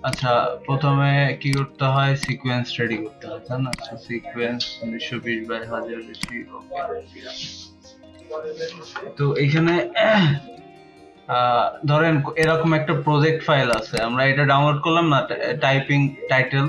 আচ্ছা, প্রথমে কি করতে হয়? সিকোয়েন্স রেডি করতে হয়, তাই না? সিকোয়েন্স 1920/1000 বেশি। তো এইখানে ধরেন এরকম একটা প্রজেক্ট ফাইল আছে, আমরা এটা ডাউনলোড করলাম না, টাইপিং টাইটেল,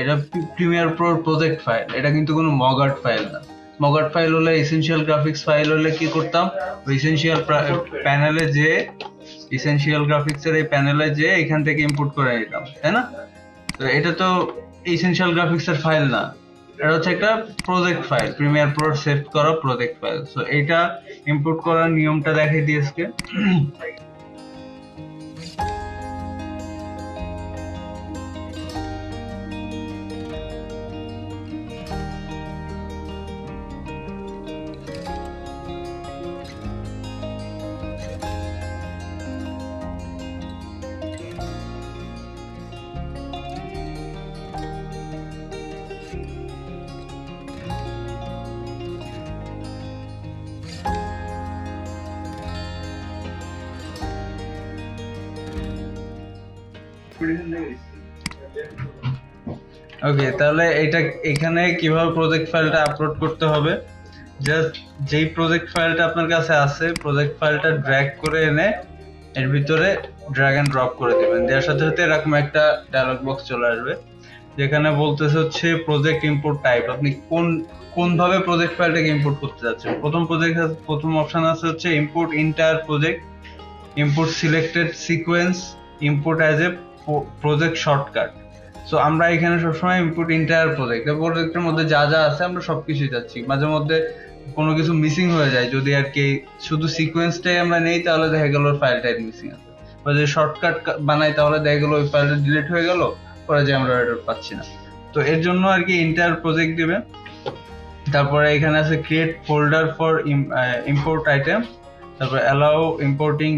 এটা প্রিমিয়ার প্রোর প্রজেক্ট ফাইল, এটা কিন্তু কোনো মগার্ট ফাইল না। মগার্ট ফাইল হলে, এসেনশিয়াল গ্রাফিক্স ফাইল হলে কি করতাম, এসেনশিয়াল প্যানেলে যে এসেনশিয়াল গ্রাফিক্সের এই প্যানেলে যে এখান থেকে ইম্পোর্ট করে নিতাম, তাই না? তো এটা তো এসেনশিয়াল গ্রাফিক্সের ফাইল না, এটা হচ্ছে একটা প্রজেক্ট ফাইল, প্রিমিয়ার প্রোর সেভ করা প্রজেক্ট ফাইল। সো এটা ইম্পোর্ট করার নিয়মটা দেখাই দিই আজকে। ওকে, তাহলে এটা এখানে কিভাবে প্রজেক্ট ফাইলটা আপলোড করতে হবে? জাস্ট যেই প্রজেক্ট ফাইলটা আপনার কাছে আছে, প্রজেক্ট ফাইলটা ড্র্যাগ করে এনে এর ভিতরে ড্র্যাগ এন্ড ড্রপ করে দিবেন। দেওয়ার সাথে সাথে এরকম একটা ডায়লগ বক্স চলে আসবে, যেখানে বলতেছে হচ্ছে প্রজেক্ট ইম্পোর্ট টাইপ, আপনি কোন ভাবে প্রজেক্ট ফাইলটাকে ইম্পোর্ট করতে যাচ্ছেন। প্রথম অপশন আছে হচ্ছে import entire project, import selected sequence, import as a project shortcut. So আমরা এখানে সবসময় ইম্পোর্ট এন্টায়ার প্রজেক্ট, প্রজেক্টের মধ্যে যা যা আছে আমরা সবকিছুই যাচ্ছি। মাঝে মধ্যে কোনো কিছু মিসিং হয়ে যায়, যদি আর কি শুধু সিকোয়েন্সটাই আমরা নেই, তাহলে দেখা গেল ফাইলটাই মিসিং আছে, বা যদি শর্টকাট বানাই তাহলে দেখা গেল ওই ফাইলটা ডিলিট হয়ে গেল, পরে যে আমরা এটা পাচ্ছি না। তো এর জন্য আর কি এন্টায়ার প্রজেক্ট দিবে। তারপরে এখানে আছে create folder for import item, তারপরে allow importing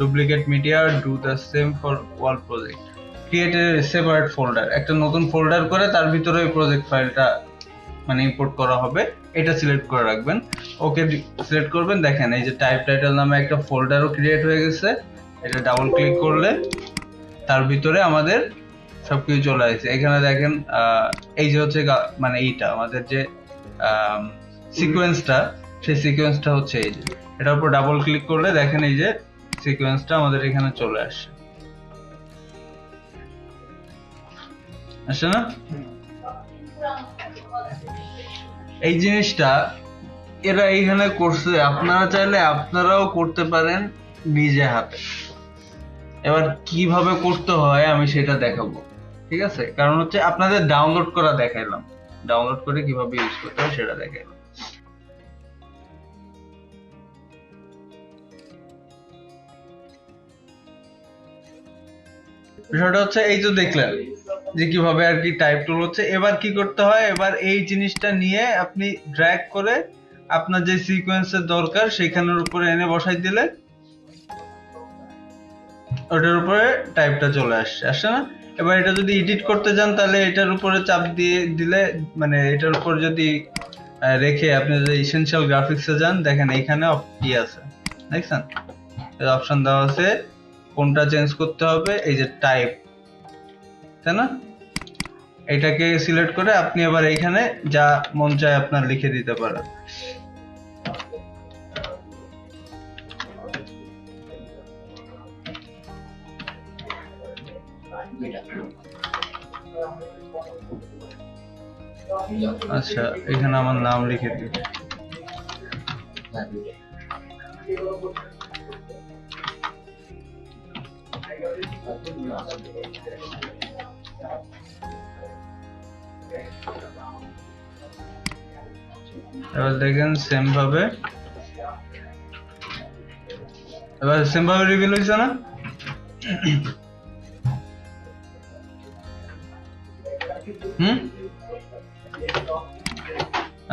duplicate media, do the same for all project. Create a separate folder, একটা নতুন ফোল্ডার করে তার ভিতরে ওই প্রজেক্ট ফাইলটা মানে ইম্পোর্ট করা হবে, এটা সিলেক্ট করে রাখবেন। ওকে সিলেক্ট করবেন, দেখেন এই যে টাইপরাইটার নামে একটা ফোল্ডারও ক্রিয়েট হয়ে গেছে। এটা ডাবল ক্লিক করলে তার ভিতরে আমাদের সবকিছু চলে আসছে। এখানে দেখেন এই যে হচ্ছে মানে এইটা আমাদের যে সিকোয়েন্সটা, সেই সিকোয়েন্সটা হচ্ছে এই যে, এটার উপর ডাবল ক্লিক করলে দেখেন এই যে সিকোয়েন্সটা আমাদের এখানে চলে আসছে, আসছে না? এই জিনিসটা এরা এইখানে করছে, আপনারা চাইলে আপনারাও করতে পারেন নিজে হাতে। এবার কিভাবে করতে হয় আমি সেটা দেখাবো, ঠিক আছে? কারণ হচ্ছে আপনাদের ডাউনলোড করা দেখাইলাম, ডাউনলোড করে কিভাবে ইউজ করতে হয় সেটা দেখাইলাম। বিষয়টা হচ্ছে এই যে দেখলেন যে কিভাবে আর কি টাইপ টুল হচ্ছে। এবার কি করতে হয়, এবার এই জিনিসটা নিয়ে আপনি ড্র্যাগ করে আপনার যে সিকোয়েন্সের দরকার সেখানের উপরে এনে বসাই দিলে ওটার উপরে টাইপটা চলে আসছে না? এবার এটা যদি এডিট করতে যান তাহলে এটার উপরে চাপ দিয়ে দিলে, মানে এটার উপর যদি রেখে আপনি যদি এসেনশিয়াল গ্রাফিক্সে যান, দেখেন এইখানে কি আছে, দেখছেন অপশন দেওয়া আছে কোনটা চেঞ্জ করতে হবে, এই যে টাইপ, তাই না? এটাকে সিলেক্ট করে আপনি আবার এইখানে যা মন চায় আপনার লিখে দিতে পারেন। আচ্ছা, এখানে আমার নাম লিখে দিই। এবার দেখেন সেম ভাবে, এবার সেম ভাবে রিভিল হয়েছে না?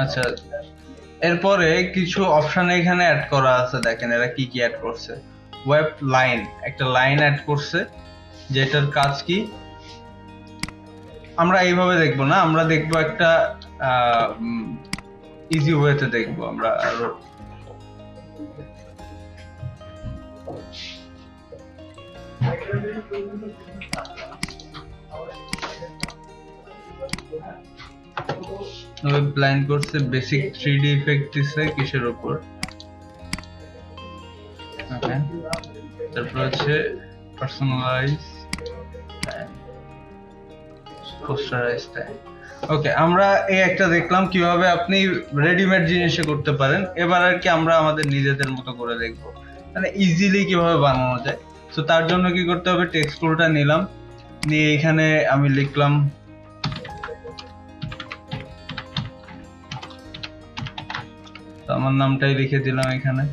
আচ্ছা, এরপরে কিছু অপশন এখানে অ্যাড করা আছে, দেখেন এরা কি কি অ্যাড করছে। ওয়েব লাইন, একটা লাইন অ্যাড করছে, যেটার কাজ কি আমরা এইভাবে দেখবো না, আমরা দেখবো একটা ইজি ওয়েতে দেখবো আমরা আরো। ওয়েব লাইন করছে, বেসিক 3D ইফেক্ট দিছে কিসের উপর, ওকে। তারপর হচ্ছে পার্সোনালাইজ পোস্টারাইজ টাইম। ওকে, আমরা এই একটা দেখলাম কিভাবে আপনি রেডিমেড জিনিসে করতে পারেন। এবার আর কি আমরা আমাদের নিজেদের মতো করে দেখবো, মানে ইজিলি কিভাবে বানানো যায়। তো তার জন্য কি করতে হবে, টেক্সট টুলটা নিলাম, নিয়ে এখানে আমি লিখলাম আমার নামটাই লিখে দিলাম এখানে,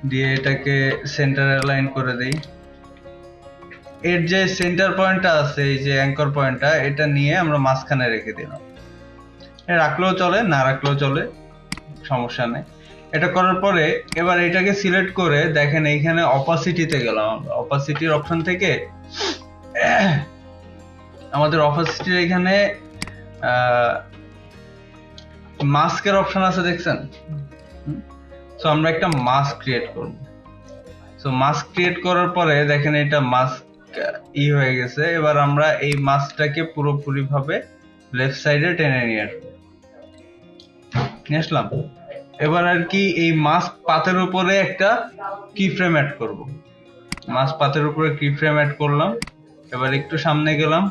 দিয়ে এটাকে সেন্টার অ্যালাইন করে দেই। এর যে সেন্টার পয়েন্টটা আছে, এই যে অ্যাঙ্কর পয়েন্টটা, এটা নিয়ে আমরা মাঝখানে রেখে দিলাম। রাখলেও চলে, না রাখলেও চলে, সমস্যা নেই। এটা করার পরে এবার এটাকে সিলেক্ট করে দেখেন এইখানে অপাসিটিতে গেলাম। অপাসিটির অপশন থেকে আমাদের অপাসিটির এখানে মাস্কের অপশন আছে, দেখছেন? সো আমরা একটা মাস্ক ক্রিয়েট করব। সো মাস্ক ক্রিয়েট করার পরে দেখেন এটা মাস্ক হয়ে গেছে। এবার আমরা এই মাস্কটাকে পুরোপুরি ভাবে লেফট সাইডে টেনে নিয়ে আসলাম। এবার আর কি এই মাস্ক পাতের উপরে একটা কি ফ্রেম অ্যাড করব। মাস্ক পাতের উপরে কি ফ্রেম অ্যাড করলাম। এবার একটু সামনে গেলাম,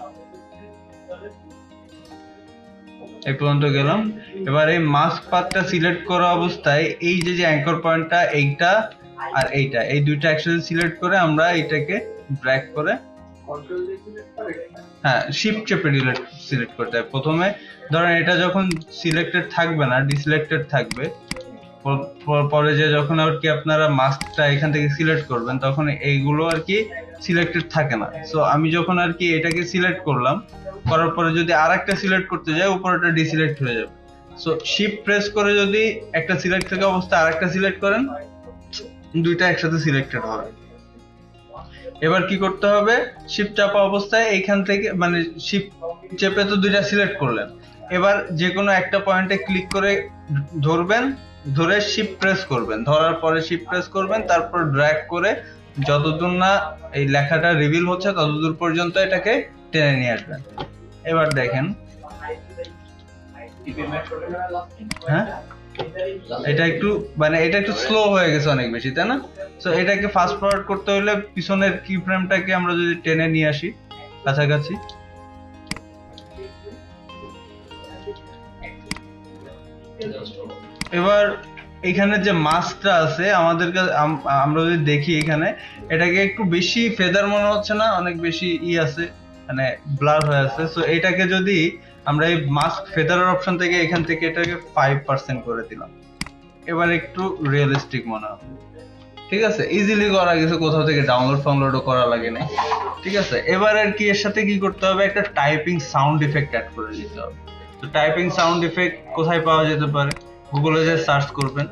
এই পর্যন্ত গেলাম। এবার এই মাস্ক পাতটা সিলেক্ট করা অবস্থায় এই যে অ্যাঙ্কর পয়েন্টটা, এইটা আর এইটা, এই দুইটা একসাথে সিলেক্ট করে আমরা এটাকে ড্র্যাগ করে, হ্যাঁ শিফট চেপে সিলেক্ট করতে হবে। প্রথমে ধরেন এটা যখন সিলেক্টেড থাকবে না, ডিসিলেক্টেড থাকবে, পরে যে যখন আর কি আপনারা মাস্কটা এখান থেকে সিলেক্ট করবেন তখন এইগুলো আর কি সিলেক্টেড থাকে না। সো আমি যখন আর কি এটাকে সিলেক্ট করলাম, করার পরে যদি আরেকটা সিলেক্ট করতে যাই, উপরেটা ডিসিলেক্ট হয়ে যাবে। সো শিফট প্রেস করে যদি একটা সিলেক্ট থাকা অবস্থায় আরেকটা সিলেক্ট করেন, দুইটা একসাথে সিলেক্টেড হবে। এবার কি করতে হবে, শিফট চাপা অবস্থায় এইখান থেকে মানে শিফট চেপে তো দুইটা সিলেক্ট করলেন, এবার যে কোনো একটা পয়েন্টে ক্লিক করে ধরবেন, ধরে শিফট প্রেস করবেন, ধরার পরে শিফট প্রেস করবেন, তারপর ড্র্যাগ করে যতদূর না এই লেখাটা রিভিল হচ্ছে ততদূর পর্যন্ত এটাকে টেনে নিয়ে আসবেন। এবার দেখেন, হ্যাঁ এটা একটু মানে এটা একটু স্লো হয়ে গেছে অনেক বেশি, তাই না? সো এটাকে ফাস্ট ফরওয়ার্ড করতে হলে পিছনের কি ফ্রেমটাকে আমরা যদি টেনে নিয়ে আসি কাছাকাছি, এবার এখানে যে মাস্কটা আছে আমাদের কাছে, আমরা যদি দেখি এখানে এটাকে একটু বেশি ফেদার মনে হচ্ছে না, অনেক বেশি আছে মানে ব্লার হয়ে আছে। সো এটাকে যদি আমরা এই মাস্ক ফেদারের অপশন থেকে এখান থেকে এটাকে 5% করে দিলাম, এবার একটু রিয়েলিস্টিক মনে হবে। ঠিক আছে, ইজিলি করা গেছে, কোথাও থেকে ডাউনলোডও করা লাগে না। ঠিক আছে, এবার আর কি এর সাথে কি করতে হবে, একটা টাইপিং সাউন্ড ইফেক্ট অ্যাড করে দিতে হবে। তো টাইপিং সাউন্ড ইফেক্ট কোথায় পাওয়া যেতে পারে, গুগলে যে সার্চ করবেন,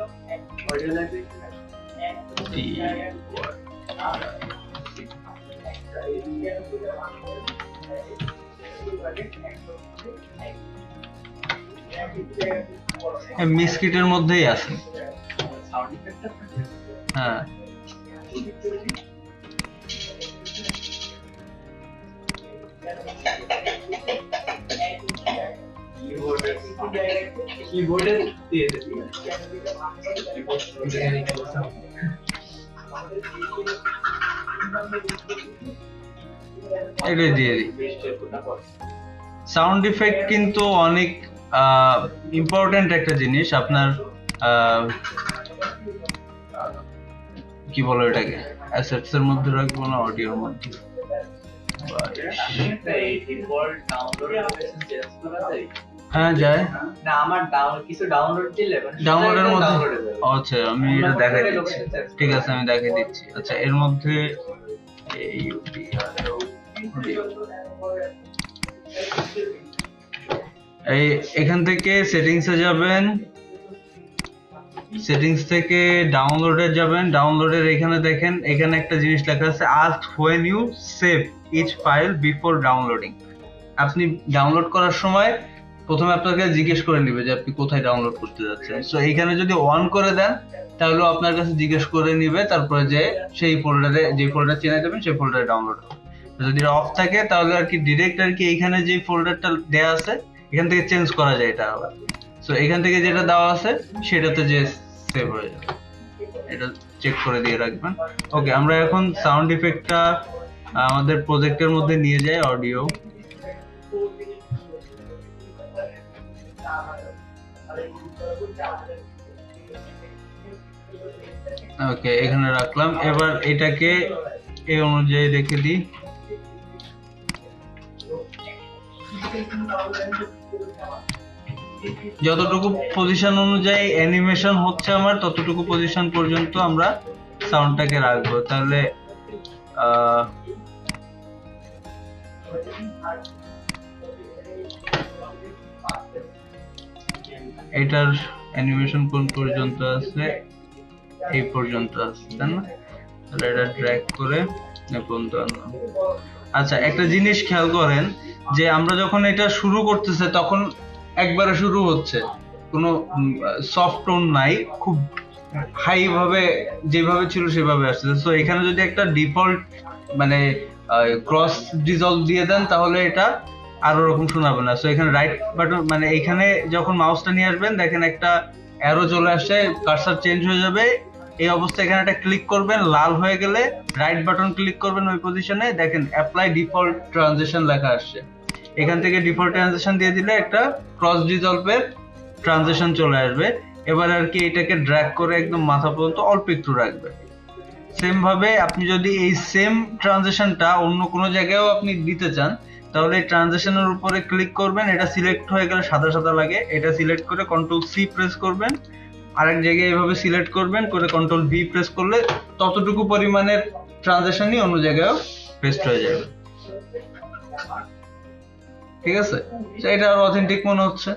মিসকিটের মধ্যেই আছে, হ্যাঁ কিবোর্ডে দিয়ে দিই, এটা দিয়ে দিই। সাউন্ড ইফেক্ট কিন্তু অনেক ইম্পর্টেন্ট একটা জিনিস। আপনার কি বলো এটাকে, অ্যাসেটস এর মধ্যে রাখবো না অডিওর মধ্যে? হ্যাঁ যায় না, আমার কিছু ডাউনলোড দিলে ডাউনলোডের মধ্যে, আচ্ছা আমি এটা দেখাই দিচ্ছি। ঠিক আছে আমি দেখাই দিচ্ছি। আচ্ছা এর মধ্যে এই এখান থেকে সেটিংসে যাবেন, সেটিংস থেকে ডাউনলোডে যাবেন, ডাউনলোডের এখানে দেখেন এখানে একটা জিনিস লেখা আছে, ask when you save each file before downloading. আপনি ডাউনলোড করার সময় প্রথমে আপনাকে জিজ্ঞেস করে নিবে যে আপনি কোথায় ডাউনলোড করতে যাচ্ছেন। সো এইখানে যদি অন করে দেন তাহলে আপনার কাছে জিজ্ঞেস করে নিবে, তারপরে যে সেই ফোল্ডারে, যে ফোল্ডার চেনে যাবেন সেই ফোল্ডারে ডাউনলোড হবে। যদি অফ থাকে তাহলে আর কি ডিরেক্ট আর কি এইখানে যে ফোল্ডারটা দেয়া আছে এখান থেকে চেঞ্জ করা যায় এটা আবার। সো এখান থেকে যেটা দেওয়া আছে সেটাতে যে সেভ হয়ে যাবে, এটা চেক করে দিয়ে রাখবেন। ওকে, আমরা এখন সাউন্ড ইফেক্টটা আমাদের প্রজেক্টের মধ্যে নিয়ে যাই, অডিও। ওকে, এখানে রাখলাম। এবার এটাকে এই অনুযায়ী রেখে দিই। যতটুকু পজিশন অনুযায়ী অ্যানিমেশন হচ্ছে আমার, ততটুকু পজিশন পর্যন্ত আমরা সাউন্ডটাকে রাখবো। তাহলে এটার অ্যানিমেশন কোন পর্যন্ত আছে? এই পর্যন্ত আছে, তাই না? তাহলে এটা ড্র্যাগ করে পর্যন্ত আনলাম। আচ্ছা, একটা জিনিস খেয়াল করেন যে আমরা যখন এটা শুরু করতেছে তখন একবারে শুরু হচ্ছে, কোনো সফট টোন নাই, খুব হাই ভাবে যেভাবে ছিল সেভাবে আসছে। সো এখানে যদি একটা ডিফল্ট মানে ক্রস ডিজলভ দিয়ে দেন তাহলে এটা আরো রকম শোনাবে না। সো এখানে রাইট বাটন মানে এখানে যখন মাউসটা নিয়ে আসবেন দেখেন একটা অ্যারো চলে আসছে, কার্সার চেঞ্জ হয়ে যাবে। এই অবস্থায় এখানে একটা ক্লিক করবেন, লাল হয়ে গেলে রাইট বাটন ক্লিক করবেন ওই পজিশনে, দেখেন অ্যাপ্লাই ডিফল্ট ট্রানজিশন লেখা আসছে। এখান থেকে ডিফল্ট ট্রানজিশন দিয়ে দিলে একটা ক্রস ডিজলভের ট্রানজিশন চলে আসবে। এবার আর কি এটাকে ড্র্যাগ করে একদম মাথা পর্যন্ত অল্প একটু রাখবে। সেম ভাবে আপনি যদি এই সেম ট্রানজিশনটা অন্য কোনো জায়গায়ও আপনি দিতে চান তাহলে ট্রানজিশনের উপরে ক্লিক করবেন, এটা সিলেক্ট হয়ে গেলে সাদা সাদা লাগে, এটা সিলেক্ট করে কন্ট্রোল সি প্রেস করবেন, আরেক জায়গায় এইভাবে সিলেক্ট করবেন, করে কন্ট্রোল ভি প্রেস করলে ততটুকু পরিমাণের ট্রানজিশনই অন্য জায়গায়ও পেস্ট হয়ে যাবে। ঠিক আছে, এটা আর অথেন্টিক মনে হচ্ছে।